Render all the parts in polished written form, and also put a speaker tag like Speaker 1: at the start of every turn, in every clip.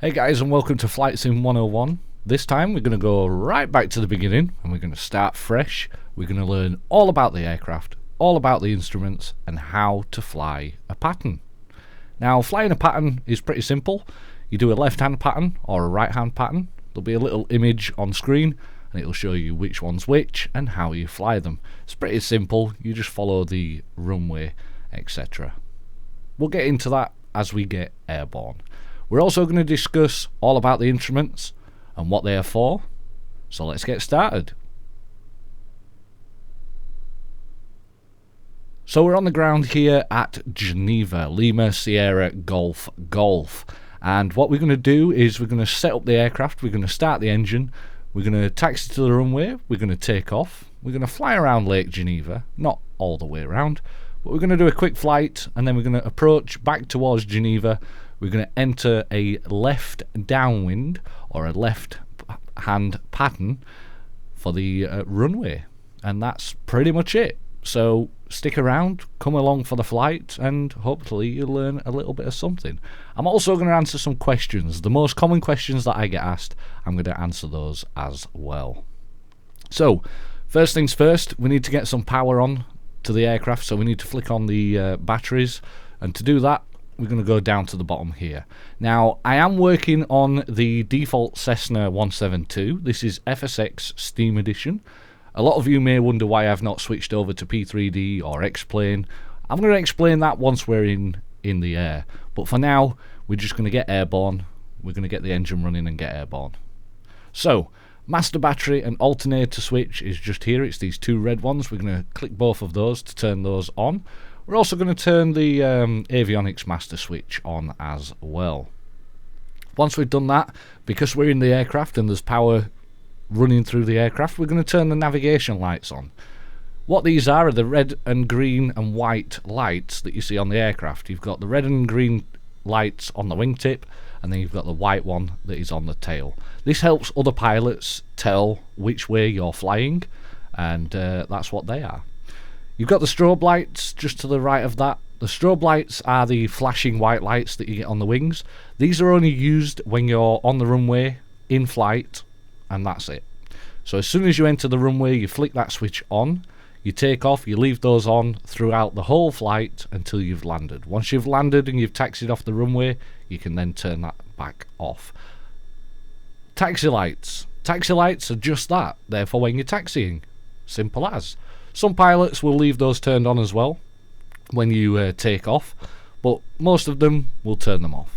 Speaker 1: Hey guys, and welcome to Flight Sim 101. This time we're going to go right back to the beginning and we're going to start fresh. We're going to learn all about the aircraft, all about the instruments, and how to fly a pattern. Now, flying a pattern is pretty simple. You do a left-hand pattern or a right-hand pattern. There'll be a little image on screen and it'll show you which one's which and how you fly them. It's pretty simple. You just follow the runway, etc. We'll get into that as we get airborne. We're also going to discuss all about the instruments and what they are for. So let's get started. So we're on the ground here at Geneva, Lima Sierra Golf Golf. And what we're going to do is we're going to set up the aircraft, we're going to start the engine, we're going to taxi to the runway, we're going to take off, we're going to fly around Lake Geneva, not all the way around, but we're going to do a quick flight and then we're going to approach back towards Geneva. We're going to enter a left downwind or a left hand pattern for the runway, and that's pretty much it. So stick around, come along for the flight, and hopefully you'll learn a little bit of something. I'm also going to answer some questions. The most common questions that I get asked, I'm going to answer those as well. So first things first, we need to get some power on to the aircraft, so we need to flick on the batteries, and to do that we're going to go down to the bottom here. Now, I am working on the default Cessna 172. This is FSX Steam Edition. A lot of you may wonder why I've not switched over to P3D or X-Plane. I'm going to explain that once we're in the air. But for now, we're just going to get airborne. We're going to get the engine running and get airborne. So, master battery and alternator switch is just here. It's these two red ones. We're going to click both of those to turn those on. We're also going to turn the avionics master switch on as well. Once we've done that, because we're in the aircraft and there's power running through the aircraft, we're going to turn the navigation lights on. What these are the red and green and white lights that you see on the aircraft. You've got the red and green lights on the wingtip, and then you've got the white one that is on the tail. This helps other pilots tell which way you're flying, and that's what they are. You've got the strobe lights just to the right of that. The strobe lights are the flashing white lights that you get on the wings. These are only used when you're on the runway, in flight, and that's it. So as soon as you enter the runway, you flick that switch on, you take off, you leave those on throughout the whole flight until you've landed. Once you've landed and you've taxied off the runway, you can then turn that back off. Taxi lights. Taxi lights are just that. They're for when you're taxiing. Simple as. Some pilots will leave those turned on as well when you take off, but most of them will turn them off.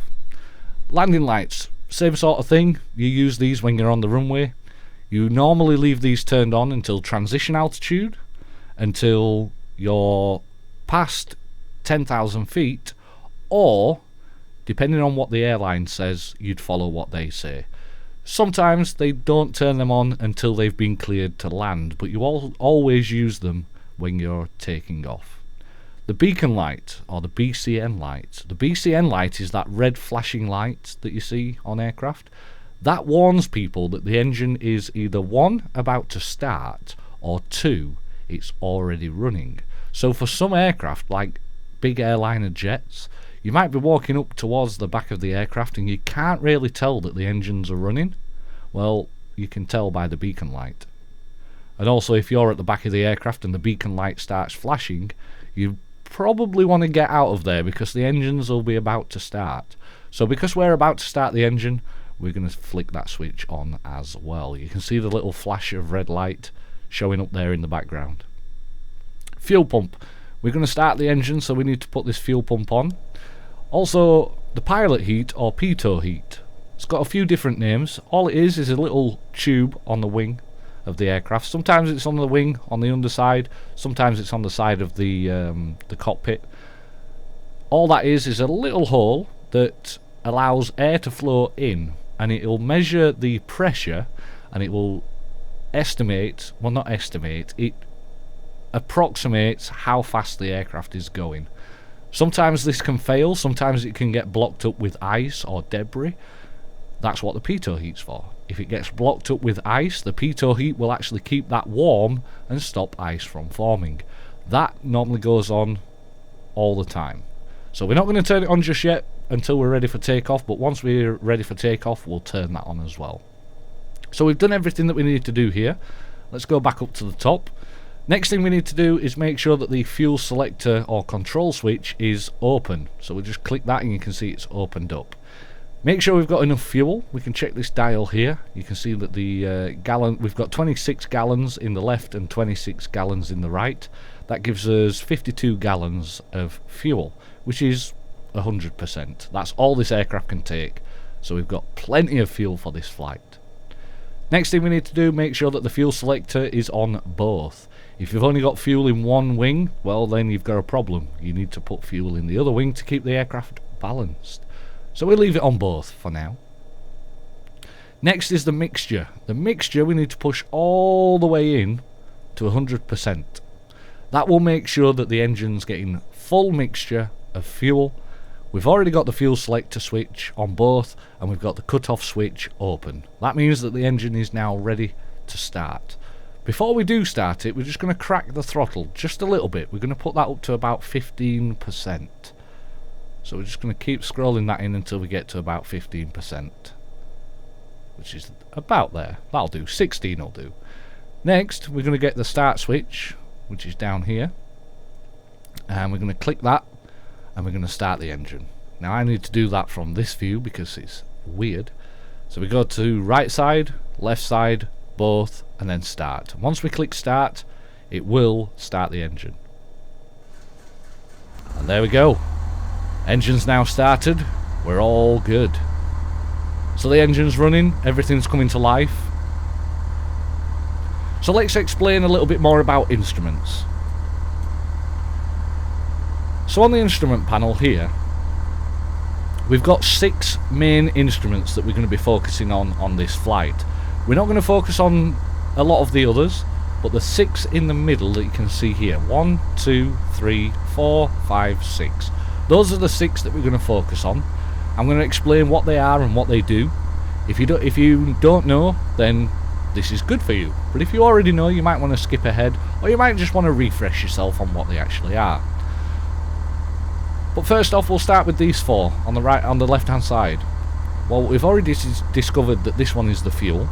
Speaker 1: Landing lights, same sort of thing. You use these when you're on the runway. You normally leave these turned on until transition altitude, until you're past 10,000 feet, or depending on what the airline says, you'd follow what they say. Sometimes they don't turn them on until they've been cleared to land, but you always use them when you're taking off. The beacon light, or the BCN light. The BCN light is that red flashing light that you see on aircraft. That warns people that the engine is either 1, about to start, or 2, it's already running. So for some aircraft, like big airliner jets, you might be walking up towards the back of the aircraft and you can't really tell that the engines are running. Well, you can tell by the beacon light. And also, if you're at the back of the aircraft and the beacon light starts flashing, you probably want to get out of there because the engines will be about to start. So because we're about to start the engine, we're going to flick that switch on as well. You can see the little flash of red light showing up there in the background. Fuel pump. We're going to start the engine, so we need to put this fuel pump on. Also, the pilot heat or pitot heat. It's got a few different names. All it is a little tube on the wing of the aircraft. Sometimes it's on the wing, on the underside. Sometimes it's on the side of the cockpit. All that is a little hole that allows air to flow in, and it will measure the pressure, and it will estimate, well, not estimate, it approximates how fast the aircraft is going. Sometimes this can fail, sometimes it can get blocked up with ice or debris. That's what the pitot heat's for. If it gets blocked up with ice, the pitot heat will actually keep that warm and stop ice from forming. That normally goes on all the time. So we're not going to turn it on just yet until we're ready for takeoff, but once we're ready for takeoff, we'll turn that on as well. So we've done everything that we need to do here. Let's go back up to the top. Next thing we need to do is make sure that the fuel selector or control switch is open. So we'll just click that and you can see it's opened up. Make sure we've got enough fuel. We can check this dial here. You can see that the we've got 26 gallons in the left and 26 gallons in the right. That gives us 52 gallons of fuel, which is 100%. That's all this aircraft can take. So we've got plenty of fuel for this flight. Next thing we need to do, make sure that the fuel selector is on both. If you've only got fuel in one wing, well then you've got a problem. You need to put fuel in the other wing to keep the aircraft balanced. So we'll leave it on both for now. Next is the mixture. The mixture we need to push all the way in to 100%. That will make sure that the engine's getting full mixture of fuel. We've already got the fuel selector switch on both, and we've got the cut-off switch open. That means that the engine is now ready to start. Before we do start it, we're just going to crack the throttle just a little bit. We're going to put that up to about 15%. So we're just going to keep scrolling that in until we get to about 15%. Which is about there. That'll do. 16 will do. Next, we're going to get the start switch, which is down here. And we're going to click that. And we're going to start the engine. Now I need to do that from this view because it's weird. So we go to right side, left side, both, and then start. Once we click start, it will start the engine. And there we go. Engine's now started. We're all good. So the engine's running, everything's coming to life. So let's explain a little bit more about instruments. So on the instrument panel here, we've got 6 main instruments that we're going to be focusing on this flight. We're not going to focus on a lot of the others, but the 6 in the middle that you can see here, 1, 2, 3, 4, 5, 6. Those are the 6 that we're going to focus on. I'm going to explain what they are and what they do. If you don't know, then this is good for you. But if you already know, you might want to skip ahead, or you might just want to refresh yourself on what they actually are. But first off, we'll start with these 4 on the right, on the left-hand side. Well, we've already discovered that this one is the fuel.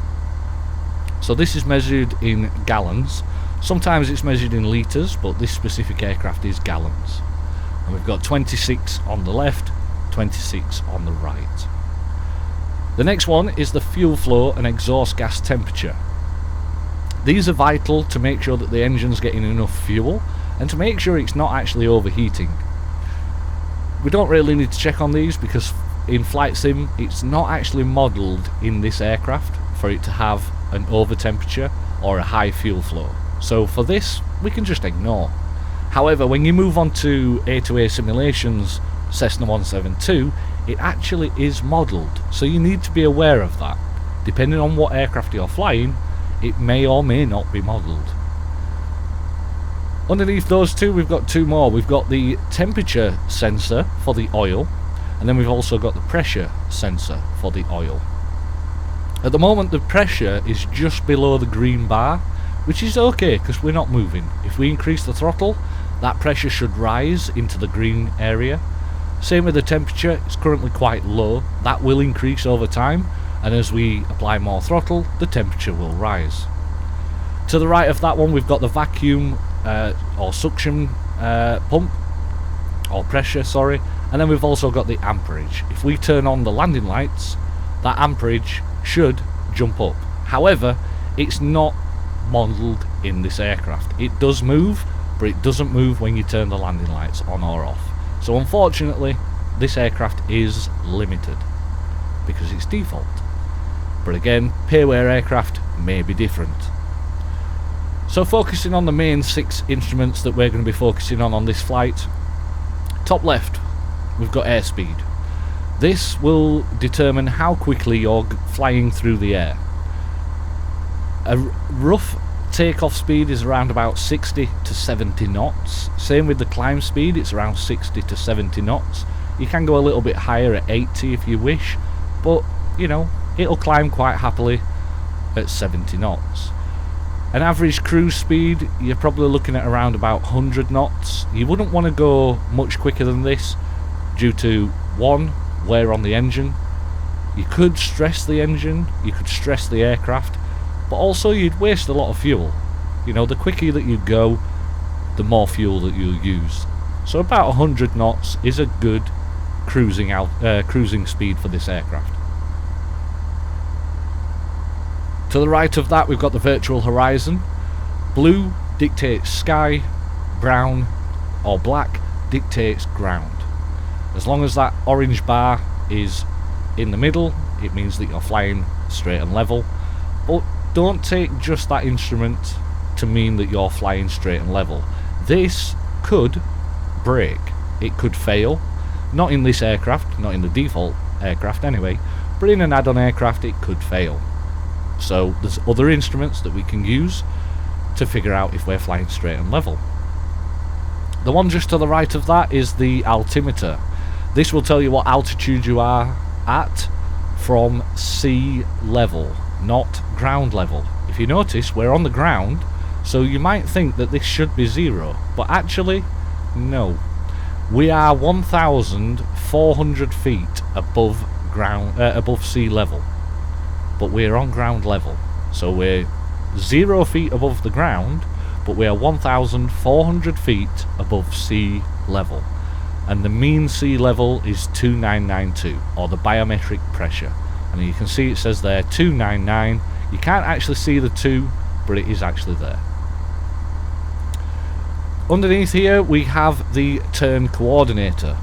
Speaker 1: So this is measured in gallons. Sometimes it's measured in litres, but this specific aircraft is gallons. And we've got 26 on the left, 26 on the right. The next one is the fuel flow and exhaust gas temperature. These are vital to make sure that the engine's getting enough fuel and to make sure it's not actually overheating. We don't really need to check on these because in Flight Sim it's not actually modelled in this aircraft for it to have an over temperature or a high fuel flow. So for this we can just ignore. However, when you move on to A2A simulations Cessna 172, it actually is modelled, so you need to be aware of that. Depending on what aircraft you're flying, it may or may not be modelled. Underneath those 2 we've got 2 more. We've got the temperature sensor for the oil, and then we've also got the pressure sensor for the oil. At the moment the pressure is just below the green bar, which is okay because we're not moving. If we increase the throttle, that pressure should rise into the green area. Same with the temperature, it's currently quite low. That will increase over time, and as we apply more throttle, the temperature will rise. To the right of that one we've got the vacuum or suction pump, or pressure, sorry, and then we've also got the amperage. If we turn on the landing lights, that amperage should jump up. However, it's not modelled in this aircraft. It does move, but it doesn't move when you turn the landing lights on or off. So unfortunately, this aircraft is limited because it's default. But again, payware aircraft may be different. So focusing on the main 6 instruments that we're going to be focusing on this flight. Top left, we've got airspeed. This will determine how quickly you're flying through the air. A rough takeoff speed is around about 60 to 70 knots. Same with the climb speed, it's around 60 to 70 knots. You can go a little bit higher at 80 if you wish, but you know, it'll climb quite happily at 70 knots. An average cruise speed, you're probably looking at around about 100 knots. You wouldn't want to go much quicker than this, due to, one, wear on the engine. You could stress the engine, you could stress the aircraft, but also you'd waste a lot of fuel. You know, the quicker that you go, the more fuel that you'll use. So about 100 knots is a good cruising speed for this aircraft. To the right of that, we've got the virtual horizon. Blue dictates sky, brown or black dictates ground. As long as that orange bar is in the middle, it means that you're flying straight and level. But don't take just that instrument to mean that you're flying straight and level. This could break. It could fail. Not in this aircraft, not in the default aircraft anyway, but in an add-on aircraft it could fail. So there's other instruments that we can use to figure out if we're flying straight and level. The one just to the right of that is the altimeter. This will tell you what altitude you are at from sea level, not ground level. If you notice, we're on the ground, so you might think that this should be 0, but actually, no. We are 1,400 feet above above sea level, but we're on ground level. So we're 0 feet above the ground, but we are 1,400 feet above sea level. And the mean sea level is 2992, or the biometric pressure. And you can see it says there 299. You can't actually see the 2, but it is actually there. Underneath here we have the turn coordinator.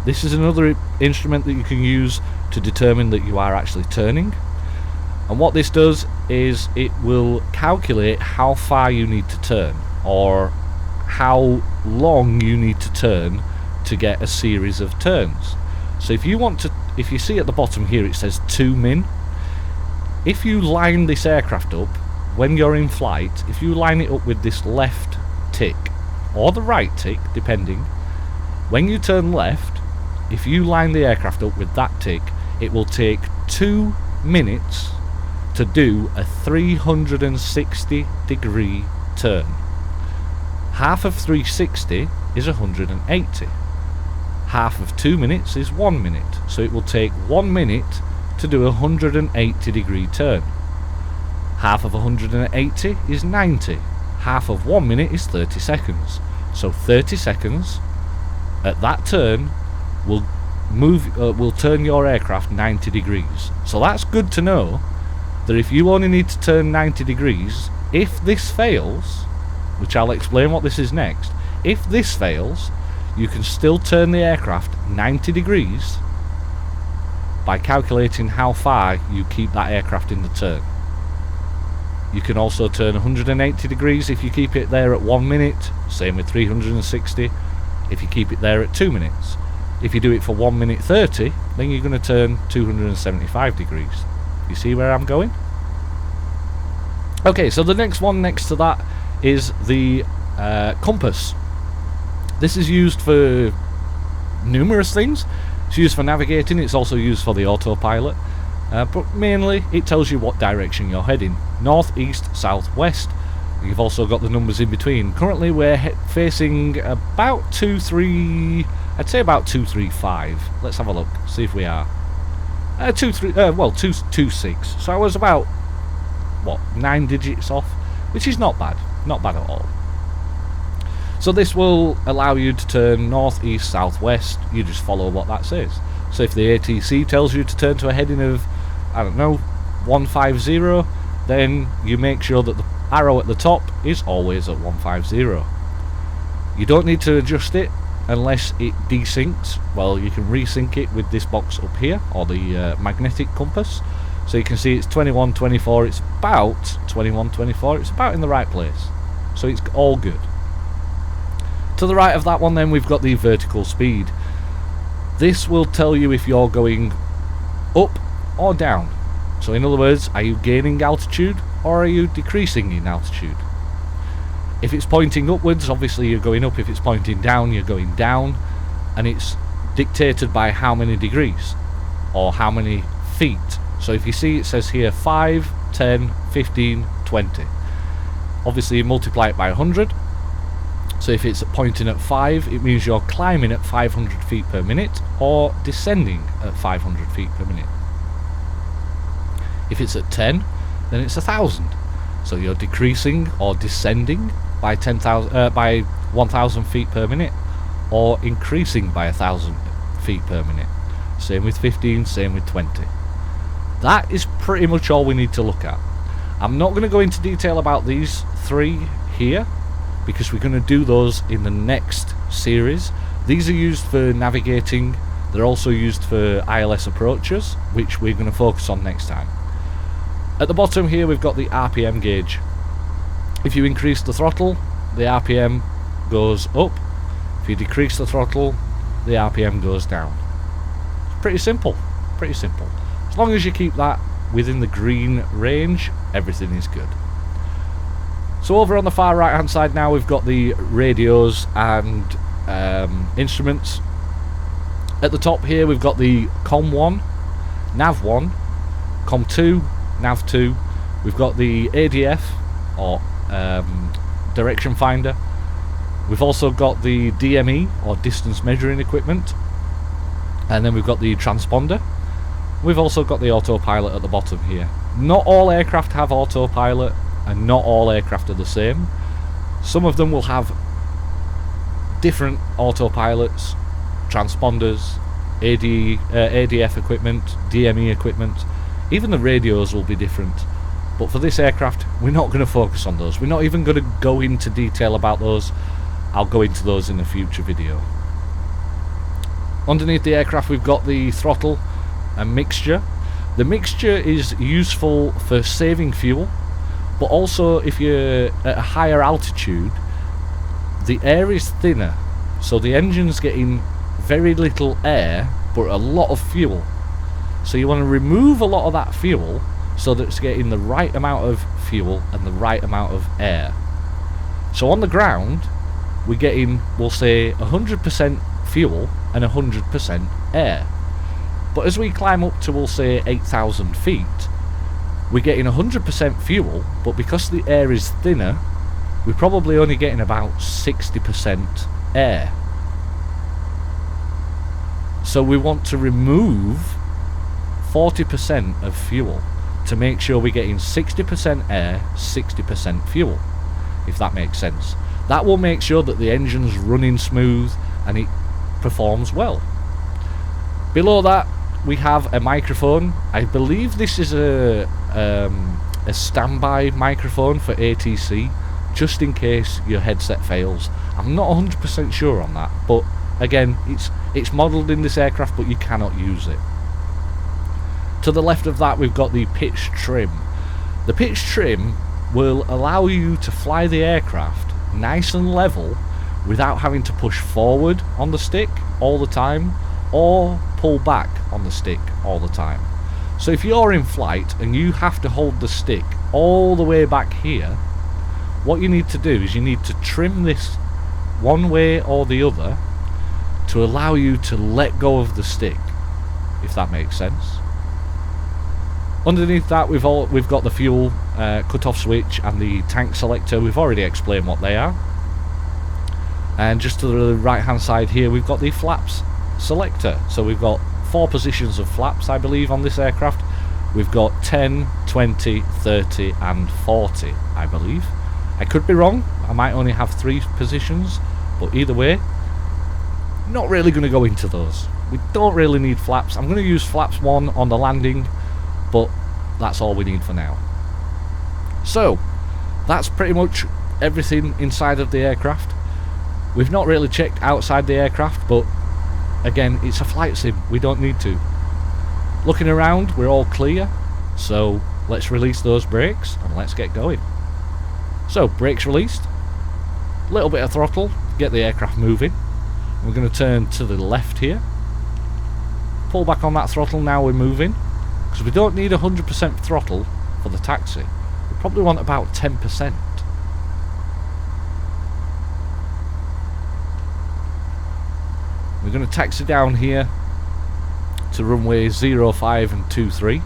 Speaker 1: This is another instrument that you can use to determine that you are actually turning. And what this does is it will calculate how far you need to turn, or how long you need to turn to get a series of turns. So if you see at the bottom here it says 2 min. If you line this aircraft up when you're in flight, if you line it up with this left tick or the right tick depending, when you turn left, if you line the aircraft up with that tick, it will take 2 minutes to do a 360 degree turn. Half of 360 is 180. Half of 2 minutes is 1 minute, so it will take 1 minute to do a 180 degree turn. Half of 180 is 90. Half of 1 minute is 30 seconds. So 30 seconds at that turn will turn your aircraft 90 degrees. So that's good to know, that if you only need to turn 90 degrees, if this fails, which I'll explain what this is next, if this fails, you can still turn the aircraft 90 degrees by calculating how far you keep that aircraft in the turn. You can also turn 180 degrees if you keep it there at 1 minute, same with 360 if you keep it there at 2 minutes. If you do it for 1 minute 30, then you're going to turn 275 degrees. You see where I'm going? Okay, so the next one next to that is the compass. This is used for numerous things. It's used for navigating, it's also used for the autopilot, but mainly it tells you what direction you're heading. North, east, south, west. You've also got the numbers in between. Currently we're facing about I'd say about 235. Let's have a look, see if we are. 226. So I was about, 9 digits off, which is not bad. Not bad at all. So this will allow you to turn north, east, south, west. You just follow what that says. So if the ATC tells you to turn to a heading of, I don't know, 150, then you make sure that the arrow at the top is always at 150. You don't need to adjust it unless it desyncs. Well, you can resync it with this box up here, or the magnetic compass. So you can see it's 2124, it's about 2124, it's about in the right place. So it's all good. To the right of that one then we've got the vertical speed. This will tell you if you're going up or down. So in other words, are you gaining altitude or are you decreasing in altitude? If it's pointing upwards, obviously you're going up. If it's pointing down, you're going down. And it's dictated by how many degrees or how many feet. So if you see it says here 5, 10, 15, 20. Obviously you multiply it by 100. So if it's pointing at 5, it means you're climbing at 500 feet per minute or descending at 500 feet per minute. If it's at 10, then it's 1,000. So you're decreasing or descending by 1,000 feet per minute, or increasing by 1,000 feet per minute. Same with 15, same with 20. That is pretty much all we need to look at. I'm not going to go into detail about these 3 here, because we're going to do those in the next series. These are used for navigating. They're also used for ILS approaches, which we're going to focus on next time. At the bottom here we've got the RPM gauge. If you increase the throttle, the RPM goes up. If you decrease the throttle, the RPM goes down. It's pretty simple, pretty simple. As long as you keep that within the green range, everything is good. So over on the far right hand side now we've got the radios and instruments. At the top here we've got the COM1, NAV1, COM2, NAV2. We've got the ADF or direction finder. We've also got the DME or distance measuring equipment, and then we've got the transponder. We've also got the autopilot at the bottom here. Not all aircraft have autopilot, and not all aircraft are the same. Some of them will have different autopilots, transponders, ADF equipment, DME equipment. Even the radios will be different. But for this aircraft, we're not going to focus on those. We're not even going to go into detail about those. I'll go into those in a future video. Underneath the aircraft we've got the throttle and mixture. The mixture is useful for saving fuel, but also if you're at a higher altitude, the air is thinner, so the engine's getting very little air but a lot of fuel. So you want to remove a lot of that fuel so that it's getting the right amount of fuel and the right amount of air. So on the ground we're getting, we'll say, 100% fuel and 100% air. But as we climb up to, we'll say, 8,000 feet, we're getting 100% fuel, but because the air is thinner, we're probably only getting about 60% air. So we want to remove 40% of fuel to make sure we're getting 60% air, 60% fuel, if that makes sense. That will make sure that the engine's running smooth and it performs well. Below that we have a microphone. I believe this is a standby microphone for ATC, just in case your headset fails. I'm not 100% sure on that, but again, it's modelled in this aircraft, but you cannot use it. To the left of that we've got the pitch trim. The pitch trim will allow you to fly the aircraft nice and level without having to push forward on the stick all the time or pull back on the stick all the time. So if you're in flight and you have to hold the stick all the way back here, what you need to do is you need to trim this one way or the other to allow you to let go of the stick, if that makes sense. Underneath that we've got the fuel cut-off switch and the tank selector. We've already explained what they are. And just to the right hand side here we've got the flaps selector. So we've got 4 positions of flaps, I believe, on this aircraft. We've got 10, 20, 30 and 40, I believe. I could be wrong, I might only have 3 positions, but either way, not really going to go into those. We don't really need flaps. I'm going to use flaps 1 on the landing, but that's all we need for now. So that's pretty much everything inside of the aircraft. We've not really checked outside the aircraft, but again, it's a flight sim, we don't need to. Looking around, we're all clear, so let's release those brakes and let's get going. So brakes released, little bit of throttle, get the aircraft moving. We're going to turn to the left here, pull back on that throttle. Now we're moving, because we don't need 100% throttle for the taxi. We probably want about 10%. We're going to taxi down here to runway 05 and 23.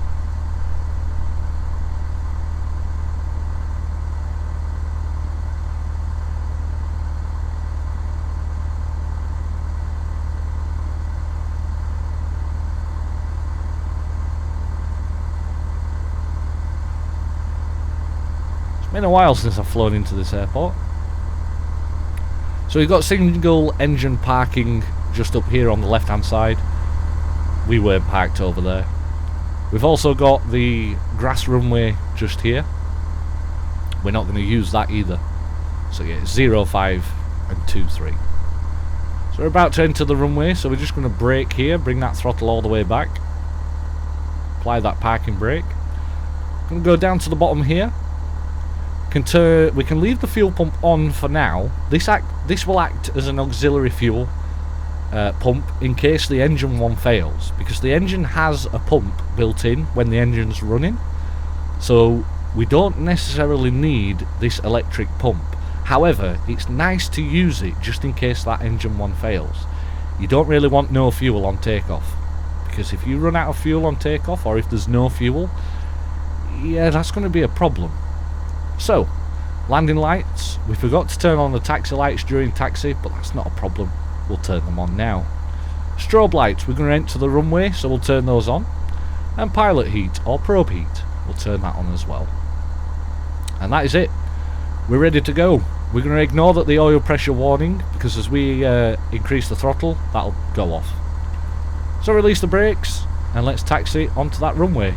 Speaker 1: Been a while since I've flown into this airport. So we've got single engine parking just up here on the left hand side. We weren't parked over there. We've also got the grass runway just here. We're not going to use that either. So yeah, 0, 5 and 2, 3. So we're about to enter the runway, so we're just going to brake here, bring that throttle all the way back. Apply that parking brake. Going to go down to the bottom here. We can leave the fuel pump on for now. This will act as an auxiliary fuel pump in case the engine one fails, because the engine has a pump built in when the engine's running, so we don't necessarily need this electric pump. However, it's nice to use it just in case that engine one fails. You don't really want no fuel on takeoff, because if you run out of fuel on takeoff, or if there's no fuel, yeah, that's going to be a problem. So, landing lights. We forgot to turn on the taxi lights during taxi, but that's not a problem. We'll turn them on now. Strobe lights. We're going to enter the runway, so we'll turn those on. And pilot heat, or probe heat. We'll turn that on as well. And that is it. We're ready to go. We're going to ignore that the oil pressure warning, because as we increase the throttle, that'll go off. So release the brakes, and let's taxi onto that runway.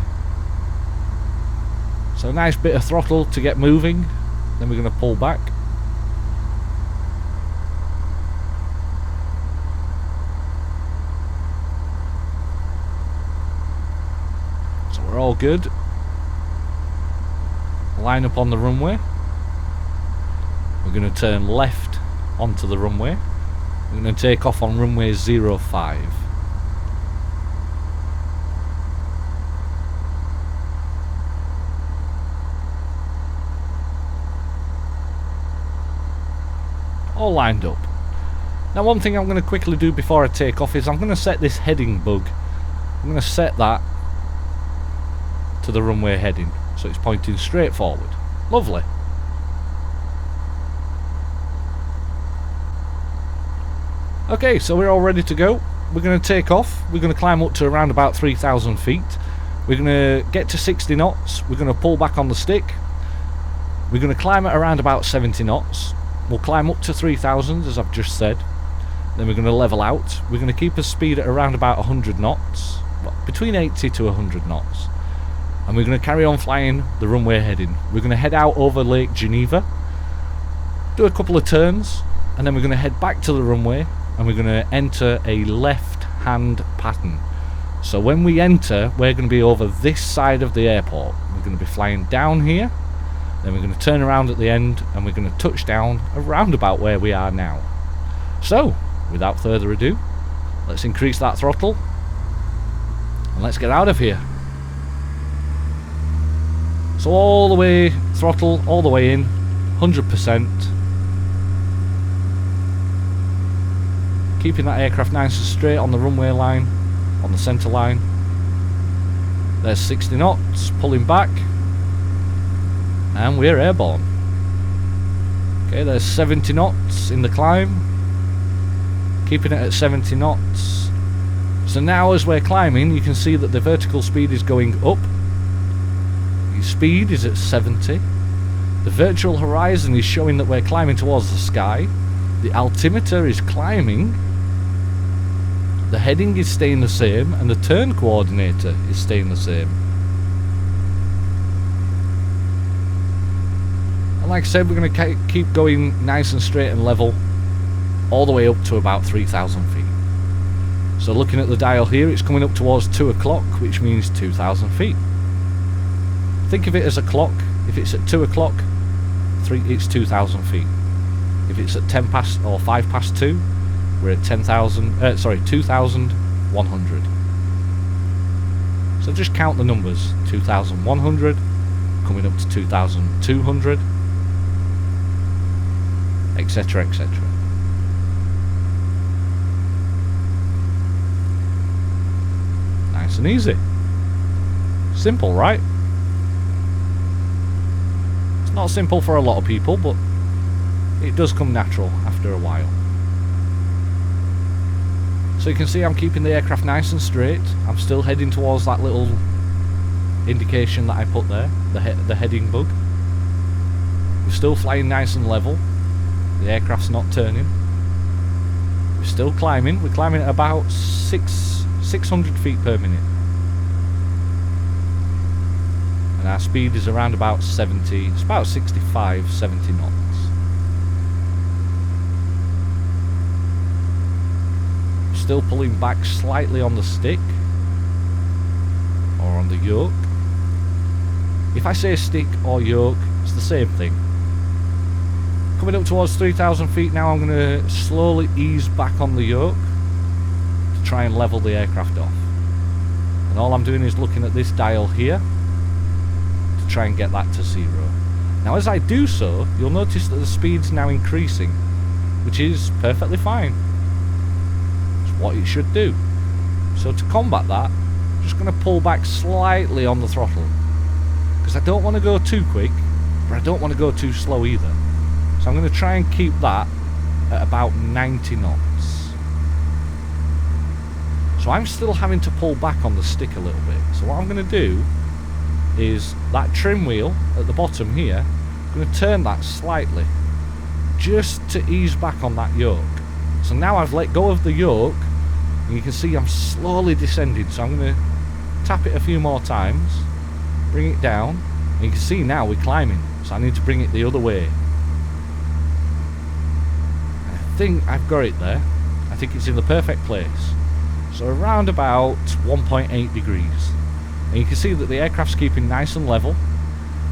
Speaker 1: So a nice bit of throttle to get moving, then we're going to pull back. So we're all good. Line up on the runway. We're going to turn left onto the runway. We're going to take off on runway 05. All lined up. Now one thing I'm going to quickly do before I take off is I'm going to set this heading bug. I'm going to set that to the runway heading, so it's pointing straight forward. Lovely. Okay, so we're all ready to go. We're going to take off. We're going to climb up to around about 3,000 feet. We're going to get to 60 knots. We're going to pull back on the stick. We're going to climb at around about 70 knots. We'll climb up to 3,000, as I've just said. Then we're going to level out. We're going to keep a speed at around about 100 knots. Well, between 80 to 100 knots. And we're going to carry on flying the runway heading. We're going to head out over Lake Geneva. Do a couple of turns. And then we're going to head back to the runway. And we're going to enter a left-hand pattern. So when we enter, we're going to be over this side of the airport. We're going to be flying down here. Then we're going to turn around at the end and we're going to touch down around about where we are now. So, without further ado, let's increase that throttle and let's get out of here. So all the way, throttle all the way in, 100%. Keeping that aircraft nice and straight on the runway line, on the centre line. There's 60 knots, pulling back. And we're airborne. Okay, there's 70 knots in the climb. Keeping it at 70 knots. So now as we're climbing, you can see that the vertical speed is going up. The speed is at 70. The virtual horizon is showing that we're climbing towards the sky. The altimeter is climbing. The heading is staying the same, and the turn coordinator is staying the same. And like I said, we're going to keep going nice and straight and level all the way up to about 3,000 feet. So looking at the dial here, it's coming up towards 2 o'clock, which means 2,000 feet. Think of it as a clock. If it's at 2 o'clock, it's 2,000 feet. If it's at 10 past or 5 past 2, we're at 2,100. So just count the numbers. 2,100, coming up to 2,200, etc, etc. Nice and easy. Simple, right? It's not simple for a lot of people, but it does come natural after a while. So you can see I'm keeping the aircraft nice and straight. I'm still heading towards that little indication that I put there, the heading bug. We're still flying nice and level. The aircraft's not turning. We're still climbing. We're climbing at about 600 feet per minute. And our speed is around about 70, it's about 65, 70 knots. Still pulling back slightly on the stick. Or on the yoke. If I say stick or yoke, it's the same thing. Coming up towards 3,000 feet now, I'm going to slowly ease back on the yoke to try and level the aircraft off. And all I'm doing is looking at this dial here to try and get that to 0. Now as I do so, you'll notice that the speed's now increasing, which is perfectly fine. It's what it should do. So to combat that, I'm just going to pull back slightly on the throttle. Because I don't want to go too quick, but I don't want to go too slow either. So I'm going to try and keep that at about 90 knots. So I'm still having to pull back on the stick a little bit. So what I'm going to do is that trim wheel at the bottom here, I'm going to turn that slightly just to ease back on that yoke. So now I've let go of the yoke and you can see I'm slowly descending. So I'm going to tap it a few more times, bring it down, and you can see now we're climbing. So I need to bring it the other way. I think I've got it there. I think it's in the perfect place. So around about 1.8 degrees. And you can see that the aircraft's keeping nice and level.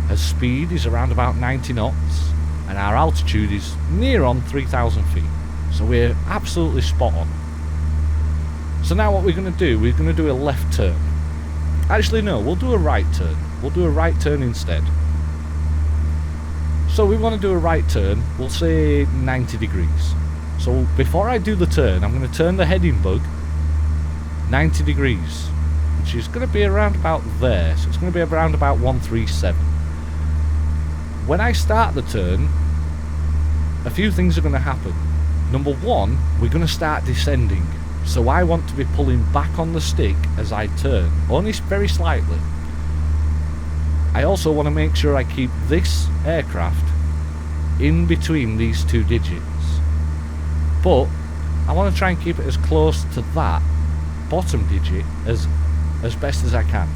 Speaker 1: Her speed is around about 90 knots. And our altitude is near on 3,000 feet. So we're absolutely spot on. So now what we're going to do, we're going to do a left turn. Actually no, we'll do a right turn. We'll do a right turn instead. So we want to do a right turn, we'll say 90 degrees. So before I do the turn, I'm going to turn the heading bug 90 degrees, which is going to be around about there. So it's going to be around about 137. When I start the turn, a few things are going to happen. Number one, we're going to start descending. So I want to be pulling back on the stick as I turn, only very slightly. I also want to make sure I keep this aircraft in between these two digits. But I want to try and keep it as close to that bottom digit as best as I can.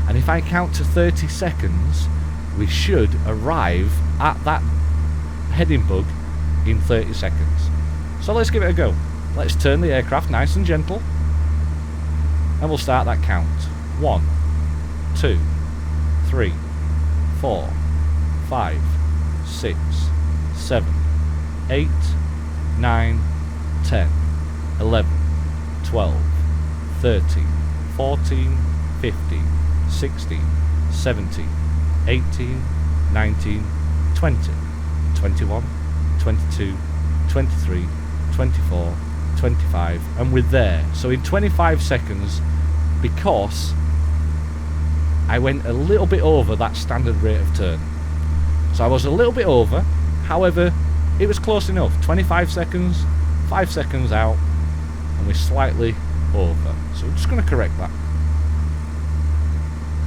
Speaker 1: And if I count to 30 seconds, we should arrive at that heading bug in 30 seconds. So let's give it a go. Let's turn the aircraft nice and gentle, and we'll start that count. 1, 2, 3, 4, 5, 6, 7, 8, 9, 10, 11, 12, 13, 14, 15, 16, 17, 18, 19, 20, 21, 22, 23, 24, 25, and we're there. So in 25 seconds, because I went a little bit over that standard rate of turn. So I was a little bit over, however, it was close enough. 25 seconds, 5 seconds out, and we're slightly over. So we're just going to correct that.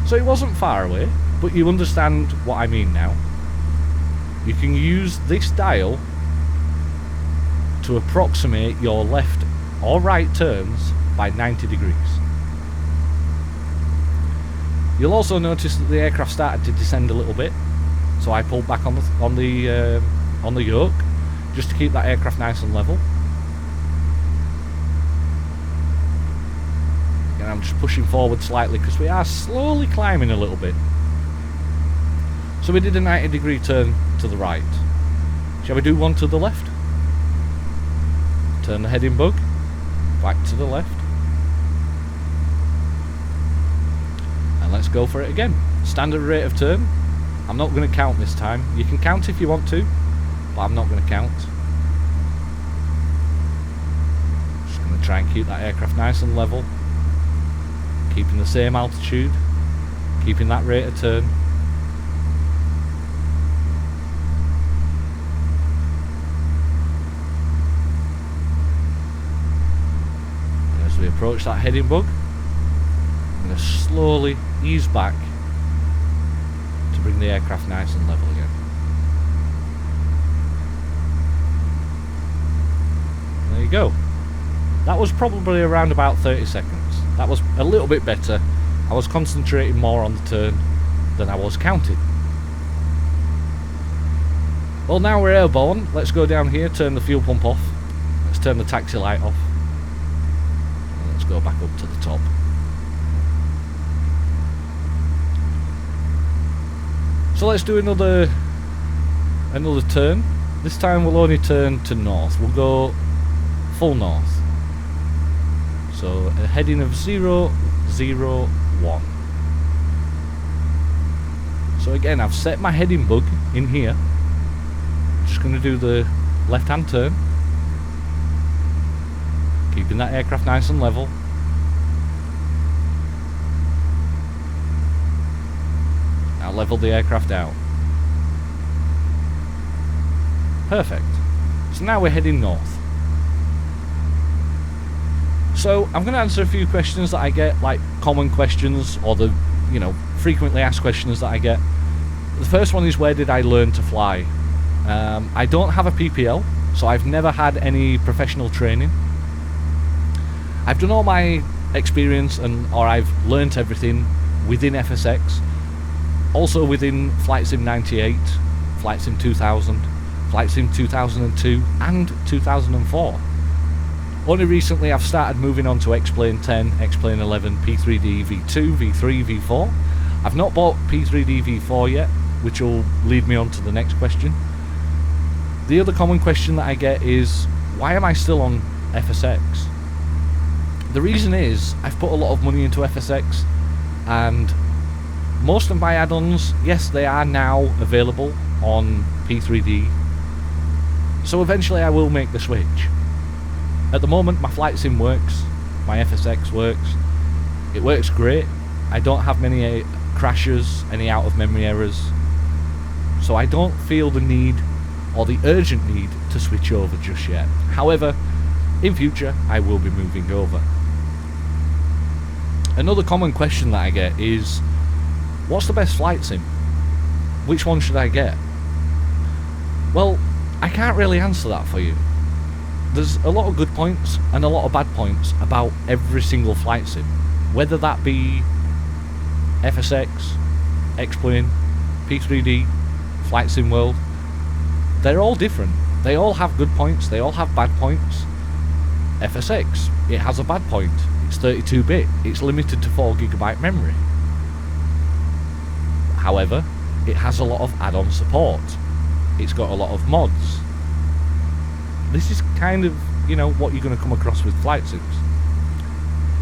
Speaker 1: So it wasn't far away, but you understand what I mean now. You can use this dial to approximate your left or right turns by 90 degrees. You'll also notice that the aircraft started to descend a little bit, so I pulled back on the yoke just to keep that aircraft nice and level. And I'm just pushing forward slightly because we are slowly climbing a little bit. So we did a 90 degree turn to the right. Shall we do one to the left? Turn the heading bug back to the left, and let's go for it again. Standard rate of turn. I'm not going to count this time. You can count if you want to, but I'm not going to count. Just going to try and keep that aircraft nice and level, keeping the same altitude, keeping that rate of turn. As we approach that heading bug, I'm going to slowly ease back to bring the aircraft nice and level again. you go. That was probably around about 30 seconds. That was a little bit better. I was concentrating more on the turn than I was counting. Well, now we're airborne. Let's go down here, turn the fuel pump off. Let's turn the taxi light off. And let's go back up to the top. So let's do another turn. This time we'll only turn to north. We'll go full north. So a heading of 0, 0, 1. So again, I've set my heading bug in here. Just going to do the left-hand turn, keeping that aircraft nice and level. Now level the aircraft out. Perfect. So now we're heading north. So I'm going to answer a few questions that I get, like common questions or the, frequently asked questions that I get. The first one is, where did I learn to fly? I don't have a PPL, so I've never had any professional training. I've done all my experience or I've learnt everything within FSX, also within Flight Sim 98, Flight Sim 2000, Flight Sim 2002 and 2004. Only recently I've started moving on to X-Plane 10, X-Plane 11, P3D V2, V3, V4. I've not bought P3D V4 yet, which will lead me on to the next question. The other common question that I get is, why am I still on FSX? The reason is, I've put a lot of money into FSX, and most of my add-ons, yes, they are now available on P3D, so eventually I will make the switch. At the moment, my Flight Sim works, my FSX works, it works great. I don't have many crashes, any out-of-memory errors, so I don't feel the need or the urgent need to switch over just yet. However, in future I will be moving over. Another common question that I get is, what's the best Flight Sim? Which one should I get? Well, I can't really answer that for you. There's a lot of good points and a lot of bad points about every single Flight Sim, whether that be FSX, X-Plane, P3D, Flight Sim World. They're all different. They all have good points, they all have bad points. FSX, it has a bad point. It's 32-bit. It's limited to 4GB memory. However, it has a lot of add-on support. It's got a lot of mods. This is kind of, what you're going to come across with Flight Sims.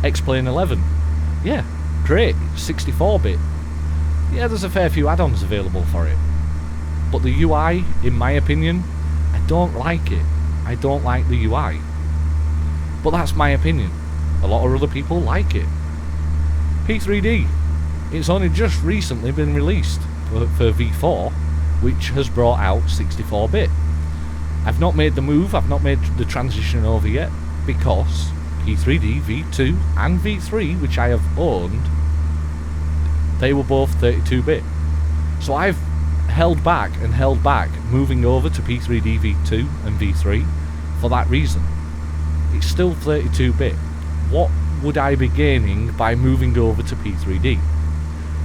Speaker 1: X-Plane 11. Yeah, great. It's 64-bit. Yeah, there's a fair few add-ons available for it. But the UI, in my opinion, I don't like it. I don't like the UI. But that's my opinion. A lot of other people like it. P3D. It's only just recently been released for V4, which has brought out 64-bit. I've not made the move, I've not made the transition over yet, because P3D, V2 and V3, which I have owned, they were both 32-bit. So I've held back moving over to P3D, V2 and V3 for that reason. It's still 32-bit. What would I be gaining by moving over to P3D?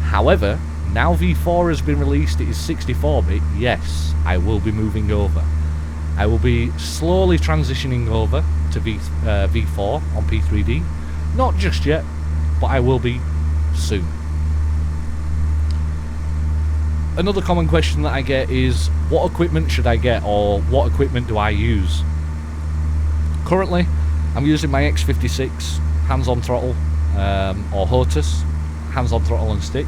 Speaker 1: However, now V4 has been released, it is 64-bit, yes, I will be moving over. I will be slowly transitioning over to V4 on P3D. Not just yet, but I will be soon. Another common question that I get is, what equipment should I get, or what equipment do I use? Currently, I'm using my X56 hands-on throttle, or HOTAS, hands-on throttle and stick.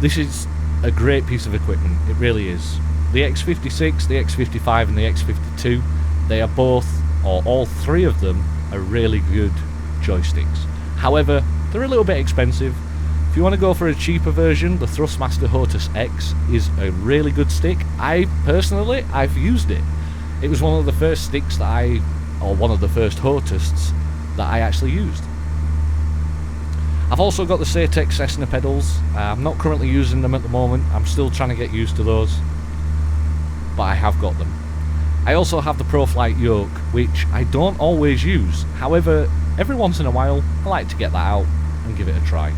Speaker 1: This is a great piece of equipment, it really is. The X56, the X55 and the X52, they are both, or all three of them, are really good joysticks. However, they're a little bit expensive. If you want to go for a cheaper version, the Thrustmaster HOTAS X is a really good stick. I've used it. It was one of the first sticks that one of the first HOTASs that I actually used. I've also got the Satex Cessna pedals. I'm not currently using them at the moment. I'm still trying to get used to those, but I have got them. I also have the ProFlight yoke, which I don't always use. However, every once in a while, I like to get that out and give it a try.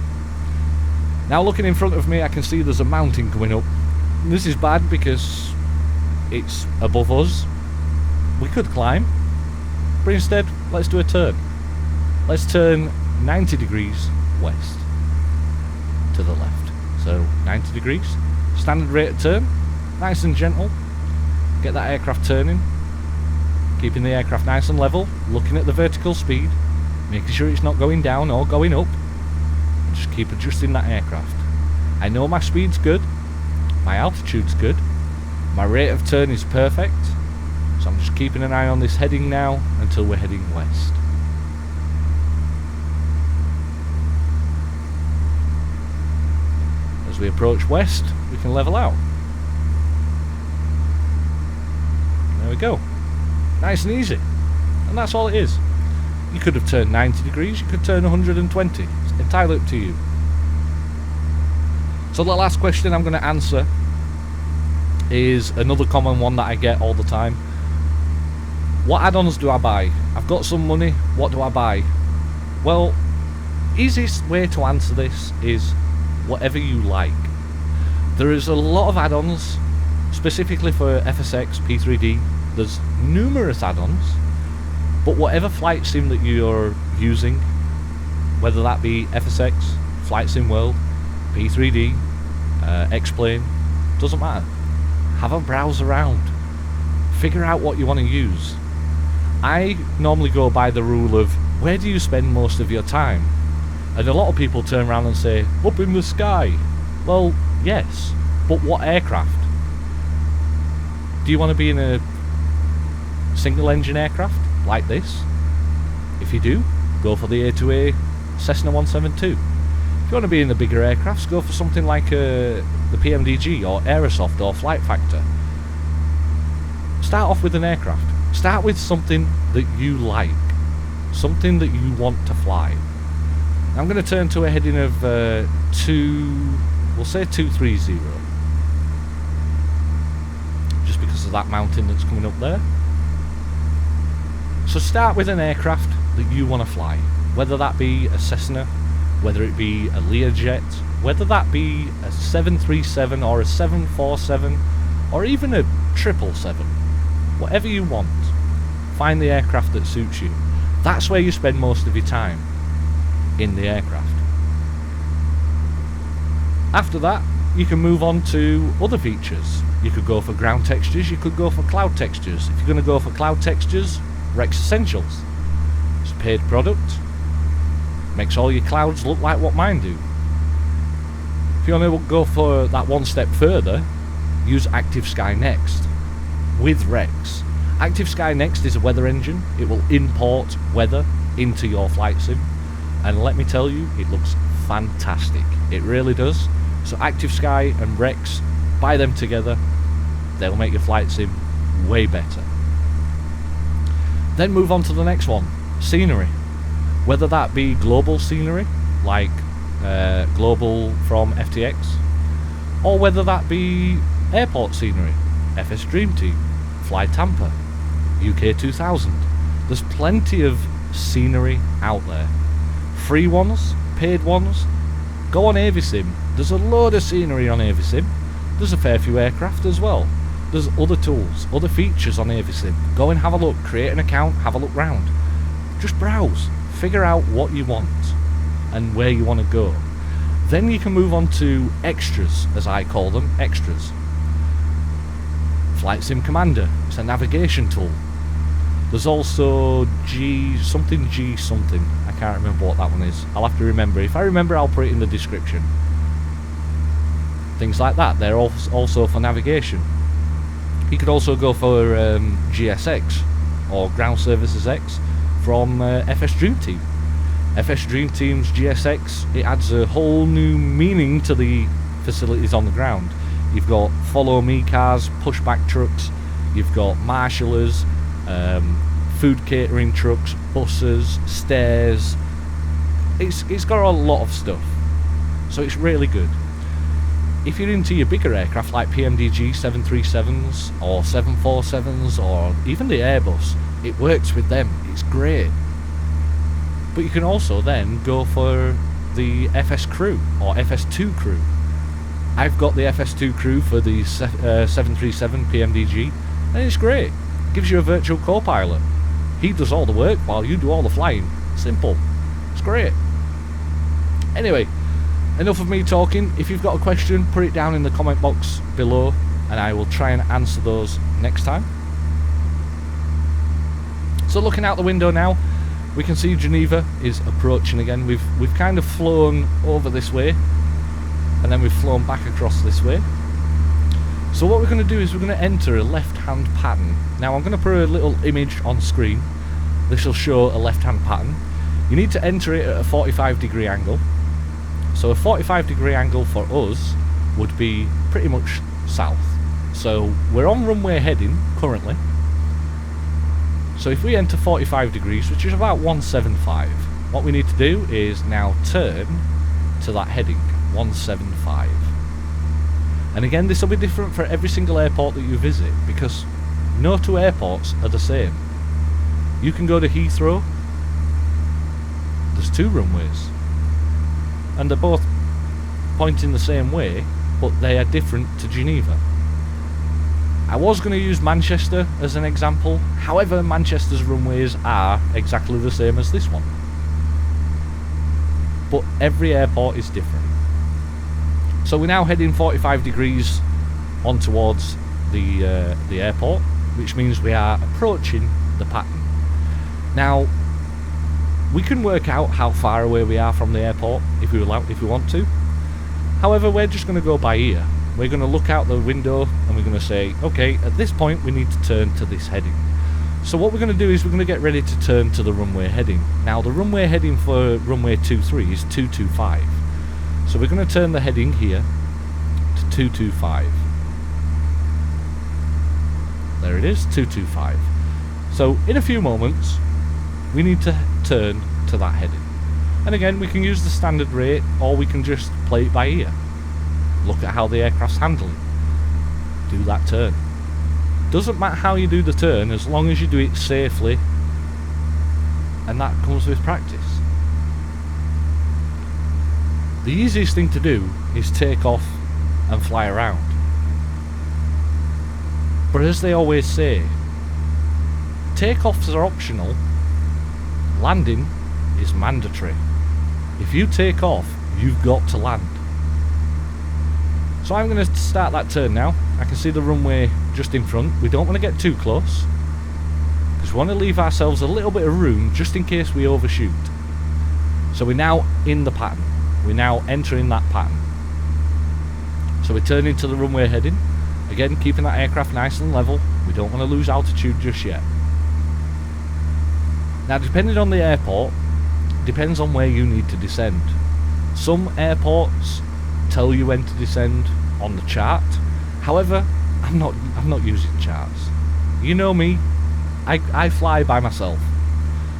Speaker 1: Now looking in front of me, I can see there's a mountain coming up. This is bad because it's above us. We could climb, but instead, let's do a turn. Let's turn 90 degrees west to the left. So 90 degrees, standard rate of turn, nice and gentle. Get that aircraft turning, keeping the aircraft nice and level, looking at the vertical speed, making sure it's not going down or going up. Just keep adjusting that aircraft. I know my speed's good, my altitude's good, my rate of turn is perfect, so I'm just keeping an eye on this heading now until we're heading west. As we approach west, we can level out. There we go. Nice and easy. And that's all it is. You could have turned 90 degrees, you could turn 120. It's entirely up to you. So the last question I'm going to answer is another common one that I get all the time. What add-ons do I buy? I've got some money, what do I buy? Well, easiest way to answer this is whatever you like. There is a lot of add-ons specifically for FSX, P3D. There's numerous add-ons, but whatever flight sim that you're using, whether that be FSX, Flight Sim World, P3D, X-Plane, doesn't matter. Have a browse around. Figure out what you want to use. I normally go by the rule of where do you spend most of your time? And a lot of people turn around and say, up in the sky. Well, yes, but what aircraft? Do you want to be in a single engine aircraft like this? If you do, go for the A2A Cessna 172. If you want to be in the bigger aircrafts, go for something like the PMDG or Aerosoft or Flight Factor. Start off with an aircraft. Start with something that you like, something that you want to fly. I'm going to turn to a heading of we'll say 230, just because of that mountain that's coming up there. So start with an aircraft that you want to fly, whether that be a Cessna, whether it be a Learjet, whether that be a 737 or a 747 or even a 777, whatever you want. Find the aircraft that suits you. That's where you spend most of your time, in the aircraft. After that, you can move on to other features. You could go for ground textures, you could go for cloud textures. If you're going to go for cloud textures, Rex Essentials. It's a paid product. Makes all your clouds look like what mine do. If you want to go for that one step further, use Active Sky Next with Rex. Active Sky Next is a weather engine. It will import weather into your flight sim, and let me tell you, it looks fantastic. It really does. So Active Sky and Rex, buy them together, they'll make your flight sim way better. Then move on to the next one, scenery. Whether that be global scenery, like global from FTX, or whether that be airport scenery, FS Dream Team, Fly Tampa, UK 2000. There's plenty of scenery out there. Free ones, paid ones. Go on Avisim. There's a load of scenery on Avisim. There's a fair few aircraft as well. There's other tools, other features on Avisim. Go and have a look, create an account, have a look round. Just browse, figure out what you want and where you want to go. Then you can move on to extras, as I call them, extras. Flight Sim Commander, it's a navigation tool. There's also G something. I can't remember what that one is. I'll have to remember. If I remember, I'll put it in the description. Things like that. They're also for navigation. You could also go for GSX or Ground Services X from FS Dream Team. FS Dream Team's GSX, it adds a whole new meaning to the facilities on the ground. You've got follow me cars, pushback trucks, you've got marshallers, food catering trucks, buses, stairs. It's got a lot of stuff, so it's really good. if you're into your bigger aircraft like PMDG 737s or 747s or even the Airbus, it works with them. It's great. But you can also then go for the FS Crew or FS2 Crew. I've got the FS2 Crew for the 737 PMDG, and it's great. It gives you a virtual co-pilot. He does all the work while you do all the flying. Simple. It's great. Anyway, enough of me talking. If you've got a question, put it down in the comment box below, and I will try and answer those next time. So looking out the window now, we can see Geneva is approaching again. We've kind of flown over this way, and then we've flown back across this way. So what we're going to do is we're going to enter a left-hand pattern. Now I'm going to put a little image on screen. This will show a left-hand pattern. You need to enter it at a 45-degree angle. So a 45-degree angle for us would be pretty much south. So we're on runway heading currently. So if we enter 45 degrees, which is about 175, what we need to do is now turn to that heading, 175. And again, this will be different for every single airport that you visit, because no two airports are the same. You can go to Heathrow, there's two runways, and they're both pointing the same way, but they are different to Geneva. I was going to use Manchester as an example, however Manchester's runways are exactly the same as this one. But every airport is different. So we're now heading 45 degrees on towards the airport, which means we are approaching the pattern. Now, we can work out how far away we are from the airport if we want to. However, we're just going to go by ear. We're going to look out the window and we're going to say, okay, at this point we need to turn to this heading. So what we're going to do is we're going to get ready to turn to the runway heading. Now the runway heading for runway 23 is 225. So we're going to turn the heading here to 225. There it is, 225. So in a few moments we need to turn to that heading. And again, we can use the standard rate or we can just play it by ear. Look at how the aircraft's handling. Do that turn. Doesn't matter how you do the turn as long as you do it safely, and that comes with practice. The easiest thing to do is take off and fly around. But as they always say, takeoffs are optional, landing is mandatory. If you take off, you've got to land. So I'm going to start that turn now. I can see the runway just in front. We don't want to get too close, because we want to leave ourselves a little bit of room just in case we overshoot. So we're now in the pattern. We're now entering that pattern. So we're turning to the runway heading. Again, keeping that aircraft nice and level. We don't want to lose altitude just yet. Now, depending on the airport, depends on where you need to descend. Some airports tell you when to descend on the chart. However, I'm not using charts. You know me, I fly by myself.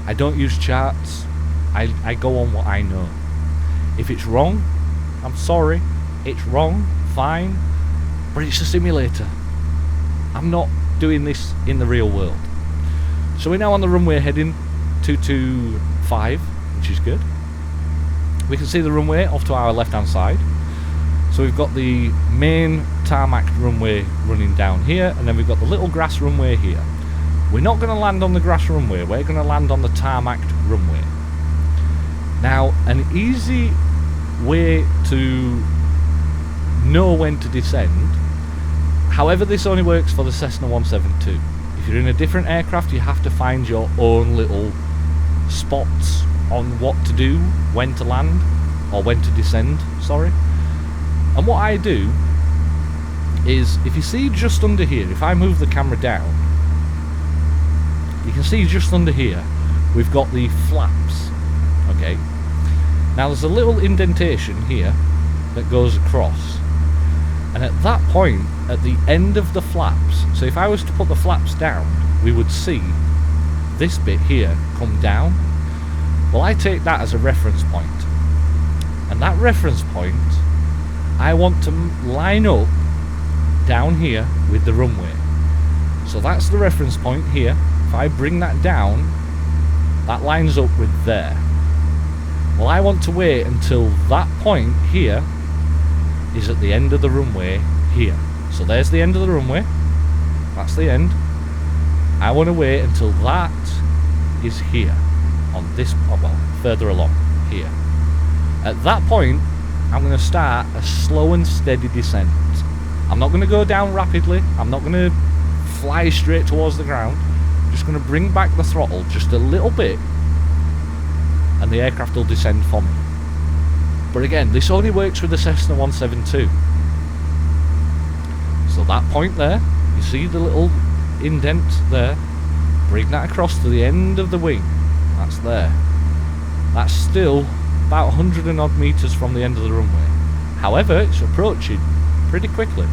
Speaker 1: I don't use charts. I go on what I know. If it's wrong, I'm sorry. It's wrong, fine, but it's a simulator. I'm not doing this in the real world. So we're now on the runway heading 225, which is good. We can see the runway off to our left hand side. So we've got the main tarmac runway running down here, and then we've got the little grass runway here. We're not going to land on the grass runway, we're going to land on the tarmac runway. Now, an easy way to know when to descend, however this only works for the Cessna 172. If you're in a different aircraft, you have to find your own little spots on what to do, when to land, or when to descend, sorry. And what I do is, if you see just under here, if I move the camera down, you can see just under here, we've got the flaps, okay? Now there's a little indentation here that goes across, and at that point, at the end of the flaps, so if I was to put the flaps down, we would see this bit here come down. Well, I take that as a reference point, and that reference point I want to line up down here with the runway. So that's the reference point here. If I bring that down, that lines up with there. Well, I want to wait until that point here is at the end of the runway here. So there's the end of the runway. That's the end. I want to wait until that is here on this, well, further along here. At that point, I'm going to start a slow and steady descent. I'm not going to go down rapidly. I'm not going to fly straight towards the ground. I'm just going to bring back the throttle just a little bit, and the aircraft will descend for me. But again, this only works with the Cessna 172. So that point there, you see the little indent there, bring that across to the end of the wing. That's there. That's still about 100 and odd meters from the end of the runway. However, it's approaching pretty quickly,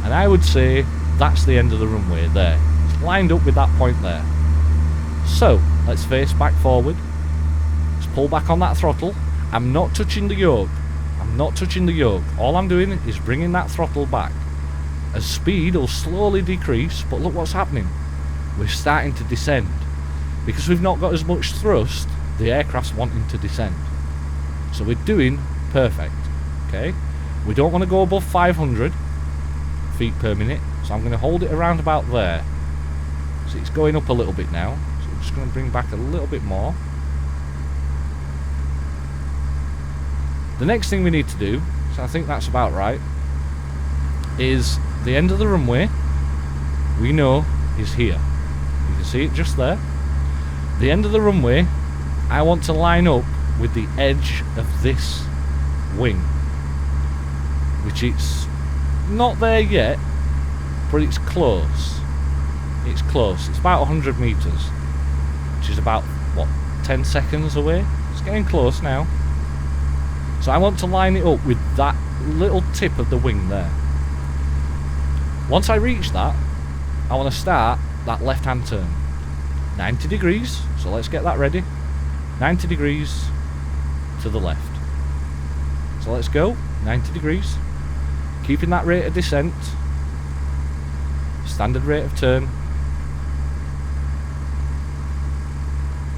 Speaker 1: and I would say that's the end of the runway there. It's lined up with that point there. So let's face back forward. Let's pull back on that throttle. I'm not touching the yoke. I'm not touching the yoke. All I'm doing is bringing that throttle back. As speed will slowly decrease, but look what's happening. We're starting to descend. Because we've not got as much thrust, the aircraft's wanting to descend. So we're doing perfect. Okay? We don't want to go above 500 feet per minute, so I'm going to hold it around about there. So it's going up a little bit now. So I'm just going to bring back a little bit more. The next thing we need to do, so I think that's about right, is the end of the runway, we know, is here. You can see it just there. The end of the runway, I want to line up with the edge of this wing, which it's not there yet, but it's close. It's close. It's about 100 meters, which is about, what, 10 seconds away? It's getting close now. So I want to line it up with that little tip of the wing there. Once I reach that, I want to start that left-hand turn. 90 degrees, so let's get that ready. 90 degrees to the left. So let's go, 90 degrees. Keeping that rate of descent. Standard rate of turn.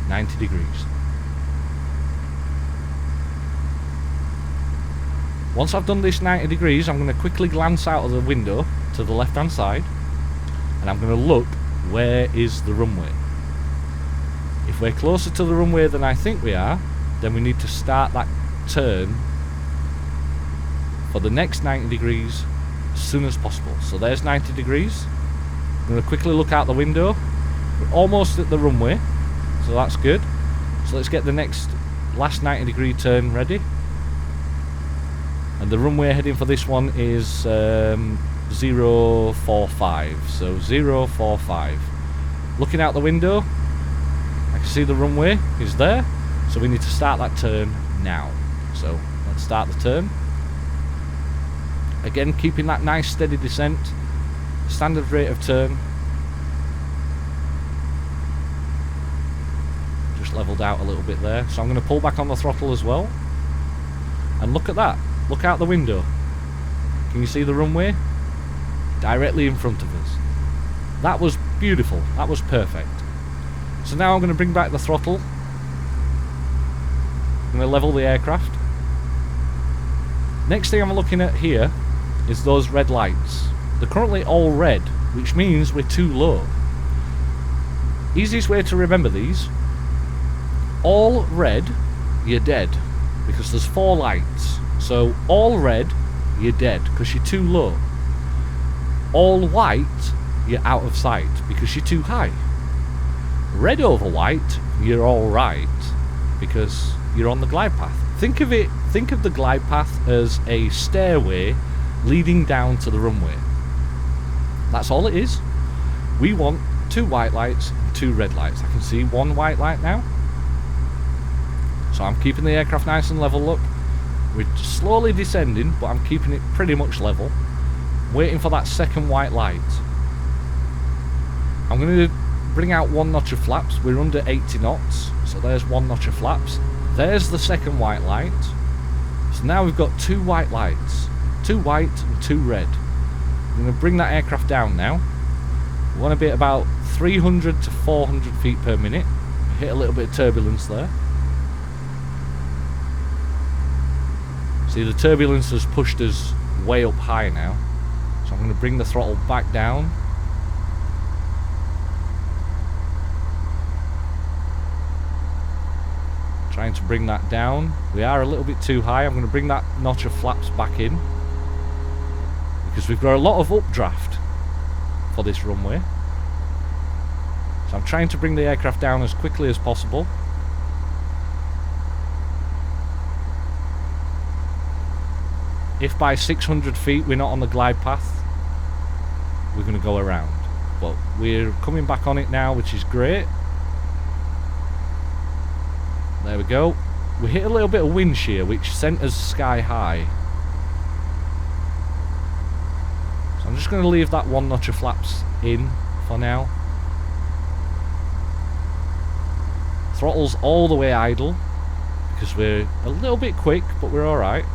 Speaker 1: 90 degrees. Once I've done this 90 degrees, I'm going to quickly glance out of the window to the left hand side, and I'm going to look, where is the runway? If we're closer to the runway than I think we are, then we need to start that turn for the next 90 degrees as soon as possible. So there's 90 degrees. I'm going to quickly look out the window. We're almost at the runway, so that's good. So let's get the next last 90 degree turn ready. And the runway heading for this one is 045. So 045. Looking out the window, I can see the runway is there. So we need to start that turn now. So let's start the turn. Again, keeping that nice steady descent. Standard rate of turn. Just leveled out a little bit there. So I'm going to pull back on the throttle as well. And look at that. Look out the window. Can you see the runway? Directly in front of us. That was beautiful. That was perfect. So now I'm going to bring back the throttle. I'm going to level the aircraft. Next thing I'm looking at here is those red lights. They're currently all red, which means we're too low. Easiest way to remember these: all red, you're dead, because there's 4 lights. So all red, you're dead because you're too low. All white, you're out of sight because you're too high. Red over white, you're alright because you're on the glide path. Think of the glide path as a stairway leading down to the runway. That's all it is. We want 2 white lights and 2 red lights. I can see 1 white light now. So I'm keeping the aircraft nice and level. Look, we're slowly descending, but I'm keeping it pretty much level. Waiting for that second white light. I'm going to bring out 1 notch of flaps. We're under 80 knots, so there's 1 notch of flaps. There's the second white light. So now we've got 2 white lights. 2 white and 2 red. I'm going to bring that aircraft down now. We want to be at about 300 to 400 feet per minute. Hit a little bit of turbulence there. See, the turbulence has pushed us way up high now. So I'm going to bring the throttle back down. Trying to bring that down. We are a little bit too high. I'm going to bring that notch of flaps back in, because we've got a lot of updraft for this runway. So I'm trying to bring the aircraft down as quickly as possible. If by 600 feet we're not on the glide path, we're going to go around. But we're coming back on it now, which is great. There we go. We hit a little bit of wind shear, which sent us sky high. So I'm just going to leave that 1 notch of flaps in for now. Throttle's all the way idle, because we're a little bit quick, but we're alright.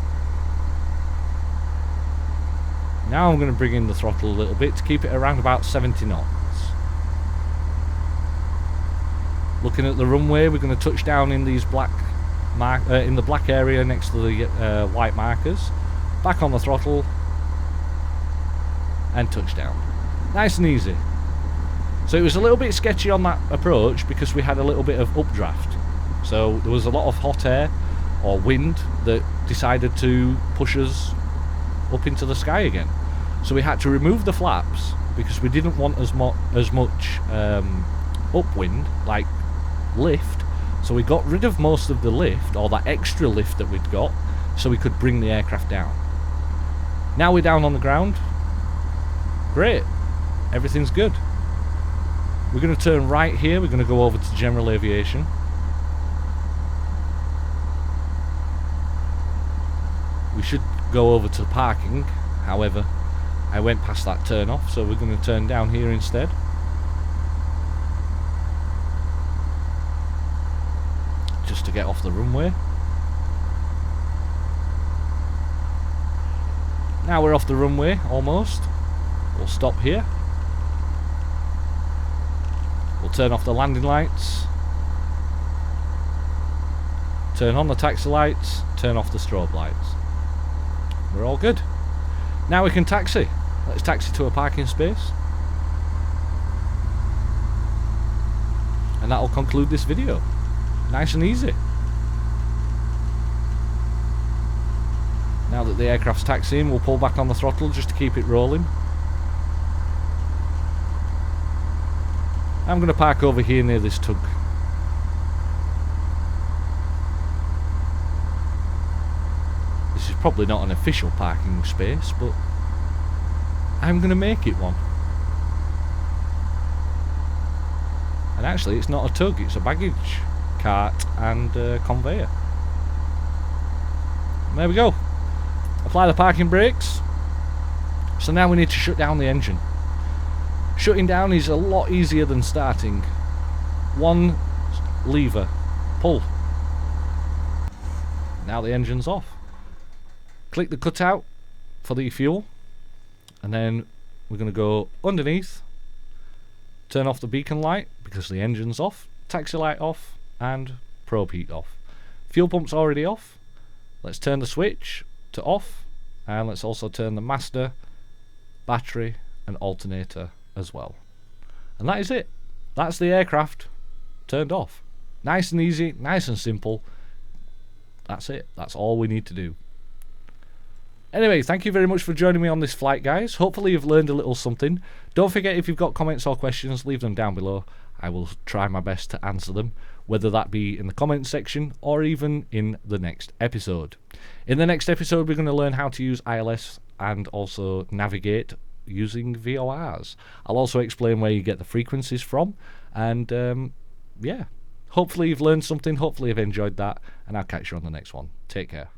Speaker 1: Now I'm going to bring in the throttle a little bit to keep it around about 70 knots. Looking at the runway, we're going to touch down in these black in the black area next to the white markers. Back on the throttle and touchdown. Nice and easy. So it was a little bit sketchy on that approach because we had a little bit of updraft. So there was a lot of hot air or wind that decided to push us up into the sky again. So we had to remove the flaps because we didn't want as much upwind, like lift. So we got rid of most of the lift, or that extra lift that we'd got, so we could bring the aircraft down. Now we're down on the ground. Great. Everything's good. We're going to turn right here. We're going to go over to general aviation. We should go over to parking. However, I went past that turn off, so we're going to turn down here instead. Just to get off the runway. Now we're off the runway, almost. We'll stop here. We'll turn off the landing lights. Turn on the taxi lights. Turn off the strobe lights. We're all good. Now we can taxi. Let's taxi to a parking space. And that'll conclude this video. Nice and easy. Now that the aircraft's taxiing, we'll pull back on the throttle just to keep it rolling. I'm going to park over here near this tug. This is probably not an official parking space, but I'm going to make it one. And actually, it's not a tug, it's a baggage cart and conveyor. And there we go. Apply the parking brakes. So now we need to shut down the engine. Shutting down is a lot easier than starting. One lever, pull. Now the engine's off. Click the cutout for the fuel, and then we're going to go underneath, turn off the beacon light because the engine's off, taxi light off, and probe heat off. Fuel pump's already off. Let's turn the switch to off, and let's also turn the master, battery and alternator as well. And that is it. That's the aircraft turned off. Nice and easy, nice and simple. That's it. That's all we need to do. Anyway, thank you very much for joining me on this flight, guys. Hopefully you've learned a little something. Don't forget, if you've got comments or questions, leave them down below. I will try my best to answer them, whether that be in the comments section or even in the next episode. In the next episode, we're going to learn how to use ILS and also navigate using VORs. I'll also explain where you get the frequencies from, and yeah, hopefully you've learned something, hopefully you've enjoyed that, and I'll catch you on the next one. Take care.